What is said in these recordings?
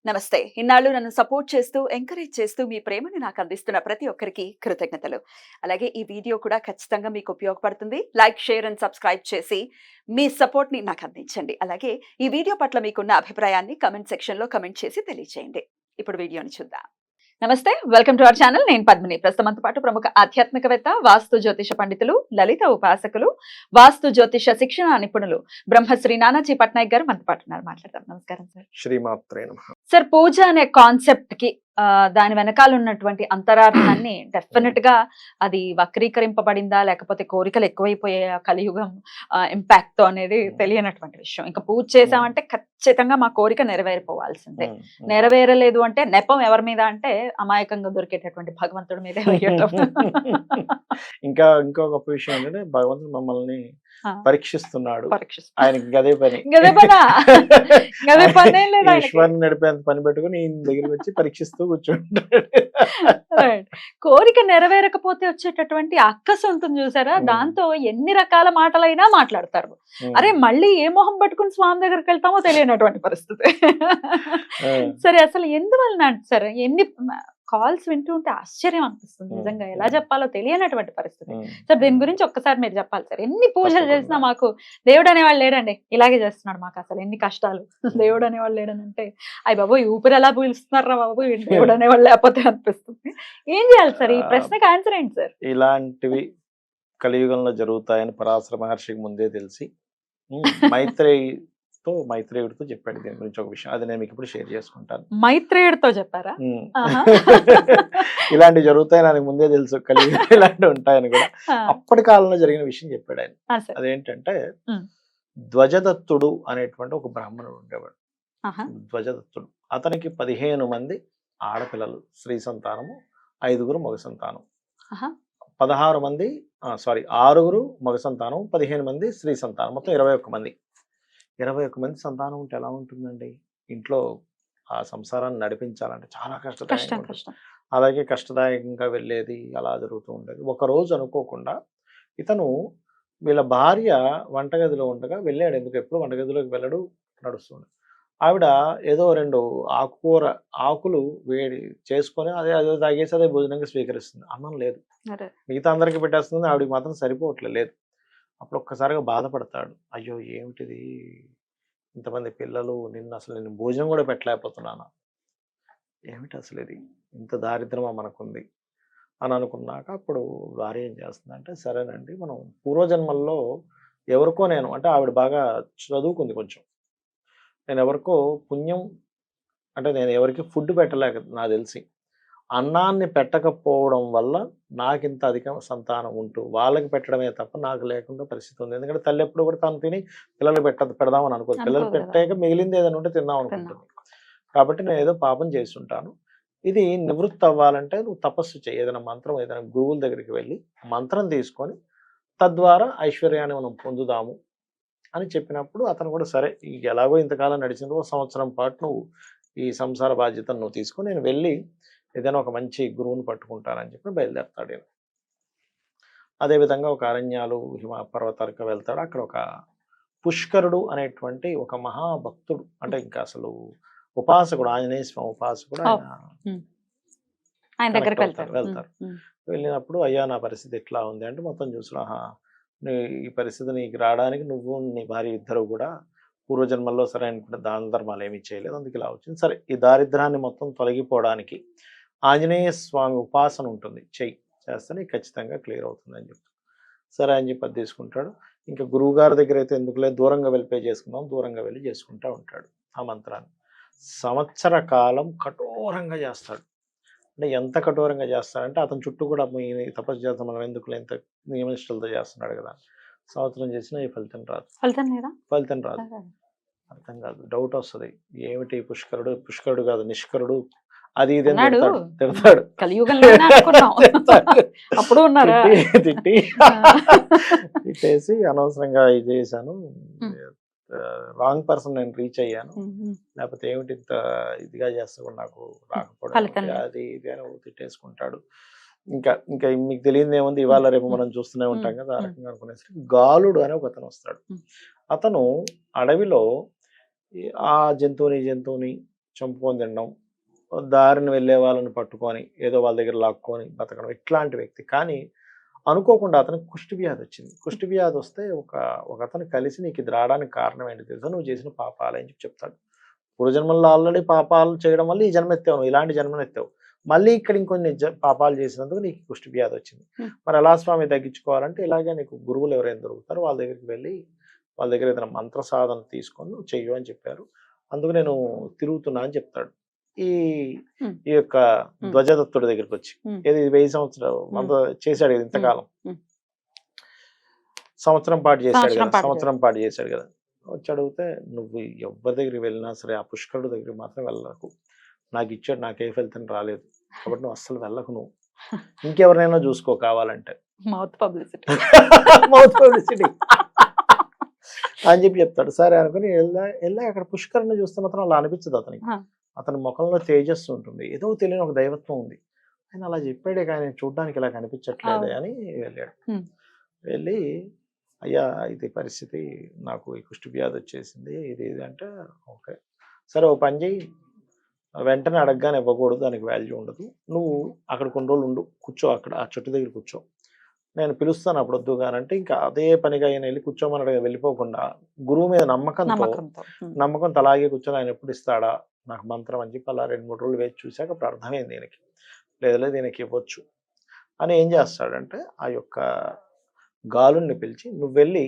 నమస్తే. ఇన్నాళ్ళు నన్ను సపోర్ట్ చేస్తూ, ఎంకరేజ్ చేస్తూ మీ ప్రేమని నాకు అందిస్తున్న ప్రతి ఒక్కరికి కృతజ్ఞతలు. అలాగే ఈ వీడియో కూడా ఖచ్చితంగా మీకు ఉపయోగపడుతుంది. లైక్, షేర్ అండ్ సబ్స్క్రైబ్ చేసి మీ సపోర్ట్‌ని నాకు అందించండి. అలాగే ఈ వీడియో పట్ల మీకున్న అభిప్రాయాన్ని కామెంట్ సెక్షన్‌లో కామెంట్ చేసి తెలియజేయండి. ఇప్పుడు వీడియోని చూద్దాం. నమస్తే. Welcome to our channel. నేను పద్మిని. ప్రస్తుతం మనతో పాటు ప్రముఖ ఆధ్యాత్మికవేత్త, వాస్తు జ్యోతిష పండితులు, లలిత ఉపాసకులు, వాస్తు జ్యోతిష శిక్షణ నిపుణులు బ్రహ్మశ్రీ నానాజీ పట్నాయక్ గారు మనతో పాటు ఉన్నారు. మాట్లాడదాం. నమస్కారం సార్. శ్రీమాత్రే నమః. సార్, పూజ అనే కాన్సెప్ట్ కి దాని వెనకాల ఉన్నటువంటి అంతరార్థాన్ని డెఫినెట్ గా అది వక్రీకరింపబడిందా, లేకపోతే కోరికలు ఎక్కువైపోయే కలియుగం ఇంపాక్ట్ తో అనేది తెలియనటువంటి విషయం. ఇంకా పూజ చేసామంటే ఖచ్చితంగా మా కోరిక నెరవేరిపోవాల్సిందే. నెరవేరలేదు అంటే నెపం ఎవరి మీద అంటే అమాయకంగా దొరికేటటువంటి భగవంతుడి మీదే వేయటం. ఇంకా గొప్ప విషయం ఏంటంటే భగవంతుడు మమ్మల్ని పరీక్షిస్తున్నాడు. ఆయనకి గదే పని. ఈశ్వరుని నడిపేంత పని పెట్టుకుని ఈయన దగ్గరికి వచ్చి పరీక్షిస్తూ కూర్చుంటాడు. కోరిక నెరవేరకపోతే వచ్చేటటువంటి అక్కసు ఉంటుంది చూసారా, దాంతో ఎన్ని రకాల మాటలైనా మాట్లాడతారు. అరే మళ్ళీ ఏ మొహం పట్టుకుని స్వామి దగ్గరికి వెళ్తామో తెలియనటువంటి పరిస్థితి. సరే, అసలు ఎందువలన సరే ఎన్ని కాల్స్ వింటూ ఉంటే ఆశ్చర్యం అనిపిస్తుంది. నిజంగా ఎలా చెప్పాలో తెలియనటువంటి పరిస్థితి. సార్, దీని గురించి ఒక్కసారి మీరు చెప్పాలి సార్. ఎన్ని పూజలు చేసినా మాకు దేవుడు అనేవాళ్ళు లేడండి, ఇలాగే చేస్తున్నాడు మాకు అసలు ఎన్ని కష్టాలు. దేవుడు అనేవాళ్ళు లేడని అంటే అయ్యి బాబు ఊపిరి ఎలా పీలుస్తున్నారా బాబు, దేవుడు అనేవాళ్ళు లేకపోతే అనిపిస్తుంది. ఏం చేయాలి సార్? ఈ ప్రశ్నకి ఆన్సర్ ఏంటి సార్? ఇలాంటివి కలియుగంలో జరుగుతాయని పరాశర మహర్షికి ముందే తెలిసి మైత్రేయుడితో చెప్పాడు దీని గురించి ఒక విషయం. అది నేను మీకు ఇప్పుడు షేర్ చేసుకుంటాను. మైత్రేయుడితో చెప్పారా? ఇలాంటివి జరుగుతాయని ఆయనకు ముందే తెలుసు, కలియుగం ఇలాంటివి ఉంటాయని కూడా. అప్పటి కాలంలో జరిగిన విషయం చెప్పాడు ఆయన. అదేంటంటే, ధ్వజదత్తుడు అనేటువంటి ఒక బ్రాహ్మణుడు ఉండేవాడు. ధ్వజదత్తుడు. అతనికి 15 మంది ఆడపిల్లలు, స్త్రీ సంతానము, 5 మగ సంతానం. 6 మగ సంతానం, 15 మంది స్త్రీ సంతానం, మొత్తం 21 మంది. 21 మంది సంతానం ఉంటే ఎలా ఉంటుందండి? ఇంట్లో ఆ సంసారాన్ని నడిపించాలంటే చాలా కష్టదాయకంగా, అలాగే కష్టదాయకంగా వెళ్ళేది, అలా జరుగుతూ ఉండేది. ఒకరోజు అనుకోకుండా ఇతను వీళ్ళ భార్య వంటగదిలో ఉండగా వెళ్ళాడు. ఎందుకు ఎప్పుడు వంటగదిలోకి వెళ్ళడు, నడుస్తుంది. ఆవిడ ఏదో 2 ఆకులు వేడి చేసుకొని అదే తాగేసి అదే భోజనంగా స్వీకరిస్తుంది. అన్నం లేదు, మిగతా అందరికి పెట్టేస్తుంది, ఆవిడకి మాత్రం సరిపోవట్లేదు. అప్పుడు ఒక్కసారిగా బాధపడతాడు. అయ్యో ఏమిటిది, ఇంతమంది పిల్లలు, నేను భోజనం కూడా పెట్టలేకపోతున్నాను, ఏమిటి అసలు ఇది, ఇంత దారిద్రమా మనకుంది అని అనుకున్నాక అప్పుడు భార్య ఏం చేస్తుందంటే, సరేనండి మనం పూర్వజన్మల్లో ఎవరికో అంటే ఆవిడ బాగా చదువుకుంది కొంచెం, నేను ఎవరికో పుణ్యం అంటే నేను ఎవరికి ఫుడ్ పెట్టలేక, నాకు తెలిసి అన్నాన్ని పెట్టకపోవడం వల్ల నాకింత అధిక సంతానం ఉంటూ వాళ్ళకి పెట్టడమే తప్ప నాకు లేకుండా పరిస్థితి ఉంది. ఎందుకంటే తల్లి ఎప్పుడు కూడా తను తిని పిల్లలు పెడదామని అనుకోదు, పిల్లలు పెట్టాక మిగిలింది ఏదైనా ఉంటే తిందాం అనుకుంటుంది. కాబట్టి నేను ఏదో పాపం చేస్తుంటాను, ఇది నివృత్తి అవ్వాలంటే నువ్వు తపస్సు చేయి, ఏదైనా మంత్రం, ఏదైనా గురువుల దగ్గరికి వెళ్ళి మంత్రం తీసుకొని తద్వారా ఐశ్వర్యాన్ని మనం పొందుదాము అని చెప్పినప్పుడు అతను కూడా సరే, ఎలాగో ఇంతకాలం నడిచిన 1 సంవత్సరం పాటు నువ్వు ఈ సంసార బాధ్యతను నువ్వు తీసుకొని నేను వెళ్ళి ఏదైనా ఒక మంచి గురువుని పట్టుకుంటానని చెప్పి బయలుదేరతాడు. అదేవిధంగా ఒక అరణ్యాలు, పర్వతాలకు వెళ్తాడు. అక్కడ ఒక పుష్కరుడు అనేటువంటి ఒక మహాభక్తుడు, అంటే ఇంకా అసలు ఉపాసకుడు, ఆంజనేయ స్వామి ఉపాసకుడు, ఆయన దగ్గరికి వెళ్తారు. వెళ్ళినప్పుడు అయ్యా నా పరిస్థితి ఎట్లా ఉంది అంటే మొత్తం చూసిన, ఈ పరిస్థితి నీకు రావడానికి నువ్వు నీ భార్య ఇద్దరు కూడా పూర్వజన్మల్లో సరే అనుకుంటే దాన ధర్మాలు ఏమీ చేయలేదు, అందుకు ఇలా వచ్చింది. సరే, ఈ దారిద్రాన్ని మొత్తం తొలగిపోవడానికి ఆంజనేయ స్వామి ఉపాసన ఉంటుంది, చేస్తే నీకు ఖచ్చితంగా క్లియర్ అవుతుంది అని చెప్తాడు. సరే అని చెప్పి అది తీసుకుంటాడు. ఇంకా గురువు గారి దగ్గర అయితే ఎందుకులే, దూరంగా వెళ్ళి చేసుకుందాం, దూరంగా వెళ్ళి చేసుకుంటూ ఉంటాడు ఆ మంత్రాన్ని. సంవత్సర కాలం కఠోరంగా చేస్తాడు. అంటే ఎంత కఠోరంగా చేస్తాడంటే అతని చుట్టూ కూడా తపస్సు చేస్తాం మనం ఎందుకులే, ఎంత నియమనిష్టలతో చేస్తున్నాడు కదా, సంవత్సరం చేసినా ఈ ఫలితం రాదు. ఫలితం రాదు, అర్థం కాదు, డౌట్ వస్తుంది. ఏమిటి పుష్కరుడు కాదు నిష్కరుడు, అది ఇది తిడతాడు. తిట్టేసి అనవసరంగా ఇది చేశాను, రాంగ్ పర్సన్ నేను రీచ్ అయ్యాను, లేకపోతే ఏమిటి ఇంత ఇదిగా చేస్తా నాకు రాకపోవడం, అది ఇది అని తిట్టేసుకుంటాడు. ఇంకా మీకు తెలియదు ఏముంది, ఇవాళ రేపు మనం చూస్తూనే ఉంటాం కదా, ఆ రకంగా అనుకునేసరికి గాలుడు అని ఒక అతను వస్తాడు. అతను అడవిలో ఆ జంతువుని చంపుకొని తినడం, దారిని వెళ్ళే వాళ్ళని పట్టుకొని ఏదో వాళ్ళ దగ్గర లాక్కొని బతకడం, ఇట్లాంటి వ్యక్తి. కానీ అనుకోకుండా అతనికి కుష్టి వ్యాధి వచ్చింది. కుష్టి వ్యాధి వస్తే ఒక అతను కలిసి నీకు ఇది రావడానికి కారణం ఏంటి తెలుసా, నువ్వు చేసిన పాపాలు అని చెప్పి చెప్తాడు. పూర్వజన్మల్లో ఆల్రెడీ పాపాలు చేయడం వల్ల ఈ జన్మ ఎత్తావు, నువ్వు ఇలాంటి జన్మను ఎత్తావు, మళ్ళీ ఇక్కడ ఇంకొన్ని పాపాలు చేసినందుకు నీకు కుష్టి వ్యాధి వచ్చింది. మరి ఎలా స్వామి తగ్గించుకోవాలంటే, ఇలాగే నీకు గురువులు ఎవరైనా దొరుకుతారో వాళ్ళ దగ్గరికి వెళ్ళి వాళ్ళ దగ్గర ఏదైనా మంత్ర సాధన తీసుకొని నువ్వు చెయ్యు అని చెప్పారు. అందుకు నేను తిరుగుతున్నా అని చెప్తాడు. ఈ యొక్క ధ్వజదత్తుడి దగ్గరికి వచ్చి, ఏది 1000 సంవత్సరాలు అంత చేశాడు కదా, ఇంతకాలం సంవత్సరం పాటు చేశాడు కదా. వచ్చి అడిగితే, నువ్వు ఎవరి దగ్గరికి వెళ్ళినా సరే ఆ పుష్కరుడు దగ్గరికి మాత్రం వెళ్ళకు, నాకు ఇచ్చాడు, నాకు ఏ ఫలితం రాలేదు కాబట్టి నువ్వు అస్సలు వెళ్ళకు, నువ్వు ఇంకెవరినైనా చూసుకో కావాలంటే. మౌత్ పబ్లిసిటీ అని చెప్పి చెప్తాడు. సరే అనుకుని వెళ్ళా అక్కడ పుష్కరుని చూస్తే మాత్రం అలా అనిపించదు అతనికి. అతని ముఖంలో తేజస్సు ఉంటుంది, ఏదో తెలియని ఒక దైవత్వం ఉంది. ఆయన అలా చెప్పాడే కానీ చూడడానికి ఇలా కనిపించట్లేదే అని వెళ్ళాడు. వెళ్ళి, అయ్యా ఇది పరిస్థితి, నాకు ఈ కుష్టి వ్యాధి వచ్చేసింది, ఇది అంటే, ఓకే సరే ఓ పని చెయ్యి, వెంటనే అడగగానే ఇవ్వకూడదు, దానికి వాల్యూ ఉండదు, నువ్వు అక్కడ కొన్ని రోజులు ఉండు, కూర్చో అక్కడ ఆ చెట్టు దగ్గర కూర్చో, నేను పిలుస్తాను అప్పుడు వద్దు కానంటే, ఇంకా అదే పనిగా ఆయన వెళ్ళి కూర్చోమని వెళ్ళిపోకుండా గురువు మీద నమ్మకంతో అలాగే కూర్చొని ఆయన ఎప్పుడు ఇస్తాడా నాకు మంత్రం అని చెప్పి అలా 2-3 రోజులు వేచి చూశాక అప్పుడు అర్థమైంది దీనికి, లేదు దీనికి ఇవ్వచ్చు అని. ఏం చేస్తాడంటే, ఆ యొక్క గాలుని పిలిచి, నువ్వు వెళ్ళి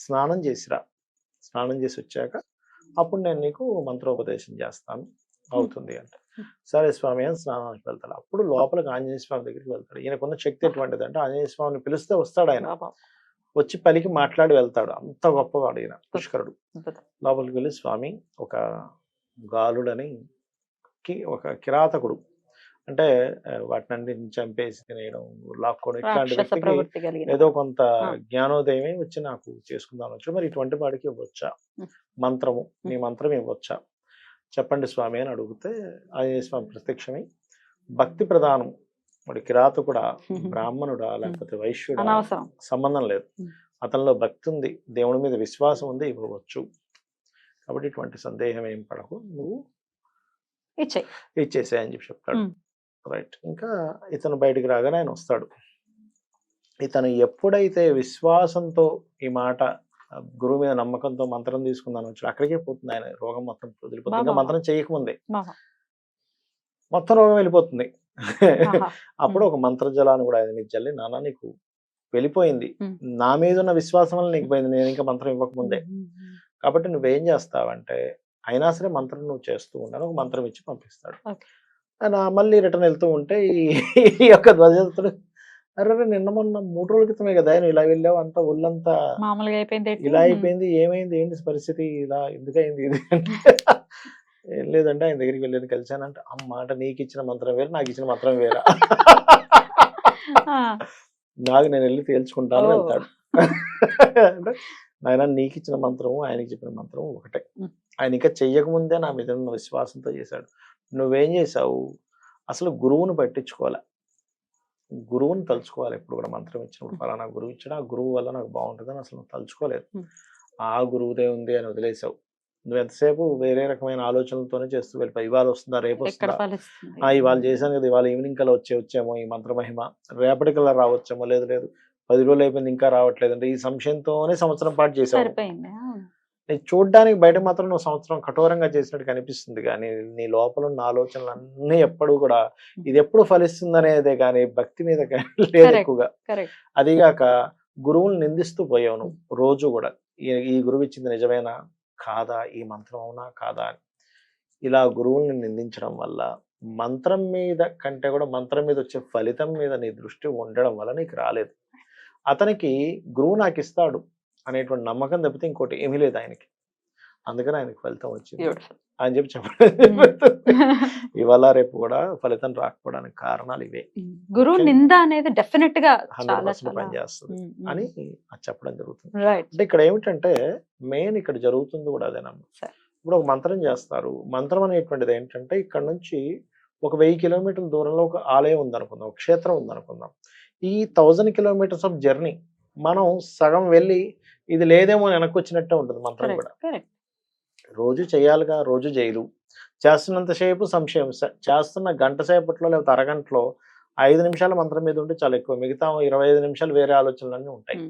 స్నానం చేసిరా, స్నానం చేసి వచ్చాక అప్పుడు నేను నీకు మంత్రోపదేశం చేస్తాను అవుతుంది అంటే. సరే స్వామి అని స్నానానికి వెళ్తాడు. అప్పుడు లోపలికి ఆంజనేయ స్వామి దగ్గరికి వెళ్తాడు. ఈయనకున్న శక్తి ఎటువంటిది అంటే, ఆంజనేయ స్వామిని పిలిస్తే వస్తాడు ఆయన, వచ్చి పలికి మాట్లాడి వెళ్తాడు. అంత గొప్పవాడు ఈయన పుష్కరుడు. లోపలికి వెళ్ళి, స్వామి ఒక గాలుడని ఒక కిరాతకుడు, అంటే వాటిని చంపేసి తినేయడం, లాక్కోవడం, ఇట్లాంటి వ్యక్తికి ఏదో కొంత జ్ఞానోదయమే వచ్చి నాకు చేసుకుందాం వచ్చు, మరి ఇటువంటి వాడికి ఇవ్వచ్చా మంత్రము, నీ మంత్రం ఇవ్వచ్చా చెప్పండి స్వామి అని అడిగితే, ఆంజనేయ స్వామి ప్రత్యక్షమై, భక్తి ప్రధానం, వాడు కిరాతకుడా బ్రాహ్మణుడా లేకపోతే వైశ్యుడా సంబంధం లేదు, అతనిలో భక్తి ఉంది, దేవుడి మీద విశ్వాసం ఉంది, ఇవ్వవచ్చు, కాబట్టి ఇటువంటి సందేహం ఏం పడకు, నువ్వు ఇచ్చేసే అని చెప్పి చెప్తాడు. రైట్. ఇంకా ఇతను బయటికి రాగానే ఆయన వస్తాడు. ఇతను ఎప్పుడైతే విశ్వాసంతో ఈ మాట గురువు మీద నమ్మకంతో మంత్రం తీసుకుందాను వచ్చాడు, అక్కడికే పోతుంది ఆయన రోగం మొత్తం వదిలిపోతుంది. ఇంకా మంత్రం చేయకముందే మొత్తం రోగం వెళ్ళిపోతుంది. అప్పుడు ఒక మంత్రజలాన్ని కూడా ఆయన మీద చల్లి, నాన్న నీకు వెళ్ళిపోయింది, నా మీద ఉన్న విశ్వాసం వల్ల నీకు పోయింది, నేను ఇంకా మంత్రం ఇవ్వకముందే, కాబట్టి నువ్వేం చేస్తావంటే, అయినా సరే మంత్రం నువ్వు చేస్తూ ఉన్నాను, ఒక మంత్రం ఇచ్చి పంపిస్తాడు. ఆయన మళ్ళీ రిటర్న్ వెళ్తూ ఉంటే ఈ యొక్క ధ్వజదత్తుడు, అరే నిన్న మొన్న 3 రోజుల క్రితమే కదా నువ్వు ఇలా వెళ్ళావు, అంతా ఒళ్ళంతా మామూలుగా అయిపోయింది, ఇలా అయిపోయింది, ఏమైంది, ఏంటి పరిస్థితి, ఇలా ఎందుకైంది ఇది అంటే, ఏం లేదంటే ఆయన దగ్గరికి వెళ్ళేది కలిసానంటే, అమ్మ అంటే నీకు ఇచ్చిన మంత్రం వేరు, నాకు ఇచ్చిన మంత్రం వేరా, నాకు నేను వెళ్ళి తేల్చుకుంటాను వెళ్తాడు. అంటే ఆయన నీకు ఇచ్చిన మంత్రము ఆయనకి చెప్పిన మంత్రము ఒకటే, ఆయన ఇంకా చెయ్యకముందే నా మీద ఉన్న విశ్వాసంతో చేశాడు. నువ్వేం చేసావు, అసలు గురువును పట్టించుకోవాలి, గురువుని తలుచుకోవాలి. ఎప్పుడు కూడా మంత్రం ఇచ్చినప్పుడు ఫలానా గురువు ఇచ్చాడు, ఆ గురువు వల్ల నాకు బాగుంటుందని అసలు నువ్వు తలుచుకోలేదు, ఆ గురువుదే ఉంది అని వదిలేసావు. నువ్వు ఎంతసేపు వేరే రకమైన ఆలోచనలతోనే చేస్తూ వెళ్ళిపోయి, ఇవాళ వస్తుందా రేపు వస్తుందా, ఇవాళ చేశాను కదా, ఇవాళ ఈవినింగ్ కల్లా వచ్చేమో ఈ మంత్రమహిమ, రేపటికల్లా రావచ్చేమో, లేదు 10 రోజులు అయిపోయింది ఇంకా రావట్లేదు అంటే, ఈ సంశయంతోనే సంవత్సరం పాటు చేసావు. నేను చూడ్డానికి బయట మాత్రం నువ్వు సంవత్సరం కఠోరంగా చేసినట్టు కనిపిస్తుంది, కానీ నీ లోపల ఉన్న ఆలోచనలు అన్నీ ఎప్పుడు కూడా ఇది ఎప్పుడు ఫలిస్తుంది అనేదే కానీ భక్తి మీద లేదు ఎక్కువగా. అదిగాక గురువుని నిందిస్తూ పోయావు నువ్వు రోజు కూడా, ఈ గురువు ఇచ్చింది నిజమేనా కాదా, ఈ మంత్రం అవునా కాదా అని. ఇలా గురువుని నిందించడం వల్ల మంత్రం మీద కంటే కూడా మంత్రం మీద వచ్చే ఫలితం మీద నీ దృష్టి ఉండడం వల్ల నీకు రాలేదు. అతనికి గురువు నాకు ఇస్తాడు అనేటువంటి నమ్మకం తప్పితే ఇంకోటి ఏమీ లేదు ఆయనకి, అందుకని ఆయనకి ఫలితం వచ్చింది అని చెప్పి చెప్పడం. ఇవాళ రేపు కూడా ఫలితం రాకపోవడానికి కారణాలు ఇవే, గురువు నింద అనేది డెఫినెట్ గా 100% పనిచేస్తుంది అని చెప్పడం జరుగుతుంది. అంటే ఇక్కడ ఏమిటంటే మెయిన్ ఇక్కడ జరుగుతుంది కూడా అదేనమ్మా. ఇప్పుడు ఒక మంత్రం చేస్తారు, మంత్రం అనేటువంటిది ఏంటంటే, ఇక్కడ నుంచి ఒక 1000 కిలోమీటర్ల దూరంలో ఒక ఆలయం ఉందనుకుందాం, ఒక క్షేత్రం ఉందనుకుందాం. ఈ 1000 కిలోమీటర్స్ ఆఫ్ జర్నీ మనం సగం వెళ్ళి ఇది లేదేమో వెనక్కి వచ్చినట్టే ఉంటుంది మంత్రం కూడా. రోజు చేయాలిగా, రోజు చేయరు. చేస్తున్నంతసేపు సంశయం. చేస్తున్న గంట సేపట్లో లేకపోతే అరగంటలో 5 నిమిషాల మంత్రం మీద ఉంటే చాలా ఎక్కువ. మిగతా 25 నిమిషాలు వేరే ఆలోచనలన్నీ ఉంటాయి.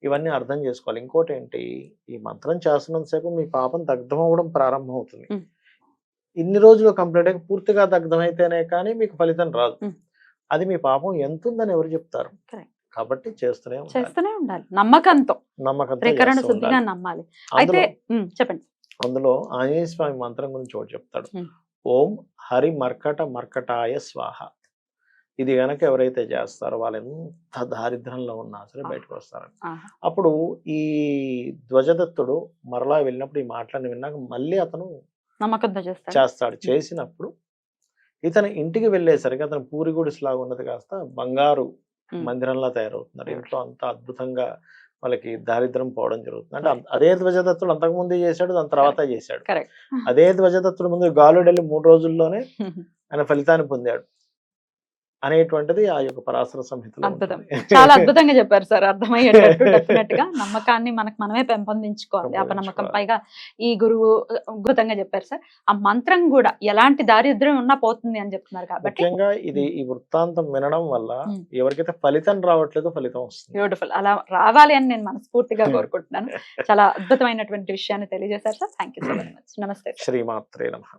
ఇవన్నీ అర్థం చేసుకోవాలి. ఇంకోటేంటి, ఈ మంత్రం చేస్తున్నంతసేపు మీ పాపం దగ్ధం అవ్వడం ప్రారంభం అవుతుంది. ఇన్ని రోజులు కంప్లీట్ అయ్యి పూర్తిగా దగ్ధమైతేనే కానీ మీకు ఫలితం రాదు. అది మీ పాపం ఎంత ఉందని ఎవరు చెప్తారు? కాబట్టి చేస్తూనే ఉండాలి నమ్మకంతో నమ్మకంతో శుద్ధిగా నమ్మాలి. అయితే చెప్పండి. అందులో ఆంజనేయ స్వామి మంత్రం గురించి ఒకటి చెప్తాడు. ఓం హరి మర్కట మర్కటాయ స్వాహ. ఇది గనక ఎవరైతే చేస్తారో వాళ్ళు ఎంత దారిద్ర్యంలో ఉన్నా సరే బయటకు వస్తారని. అప్పుడు ఈ ధ్వజదత్తుడు మరలా వెళ్ళినప్పుడు ఈ మాటలను విన్నాక మళ్ళీ అతను నమ్మకంతో చేస్తాడు. చేసినప్పుడు ఇతను ఇంటికి వెళ్ళేసరికి అతను పూరి గుడిసెలాగా ఉన్నది కాస్త బంగారు మందిరంలా తయారవుతున్నారు. ఇంట్లో అంతా అద్భుతంగా వాళ్ళకి దారిద్ర్యం పోవడం జరుగుతుంది. అంటే అదే ధ్వజదత్తుడు అంతకుముందు చేశాడు, దాని తర్వాత చేశాడు. అదే ధ్వజదత్తుడు ముందు గాలుడు వెళ్ళి 3 రోజుల్లోనే ఆయన ఫలితాన్ని పొందాడు అనేటువంటిది ఆ యొక్క పరాశర సంహితలో. అద్భుతం, చాలా అద్భుతంగా చెప్పారు సార్. అర్థమయ్యేటట్టు డెఫినెట్ గా నమ్మకాన్ని మనమే పెంపొందించుకోవాలి. అపనమ్మకం పైగా ఈ గురువు అద్భుతంగా చెప్పారు సార్. ఆ మంత్రం కూడా ఎలాంటి దారిద్ర్యం ఉన్నా పోతుంది అని చెప్తున్నారు కాబట్టి ముఖ్యంగా ఇది ఈ వృత్తాంతం వినడం వల్ల ఎవరికైతే ఫలితం రావట్లేదో ఫలితం వస్తుంది. బ్యూటిఫుల్, అలా రావాలి అని నేను మనస్ఫూర్తిగా కోరుకుంటున్నాను. చాలా అద్భుతమైనటువంటి విషయాన్ని తెలియజేశారు sir. Thank you so very much. నమస్తే. శ్రీమాత్రే నమః.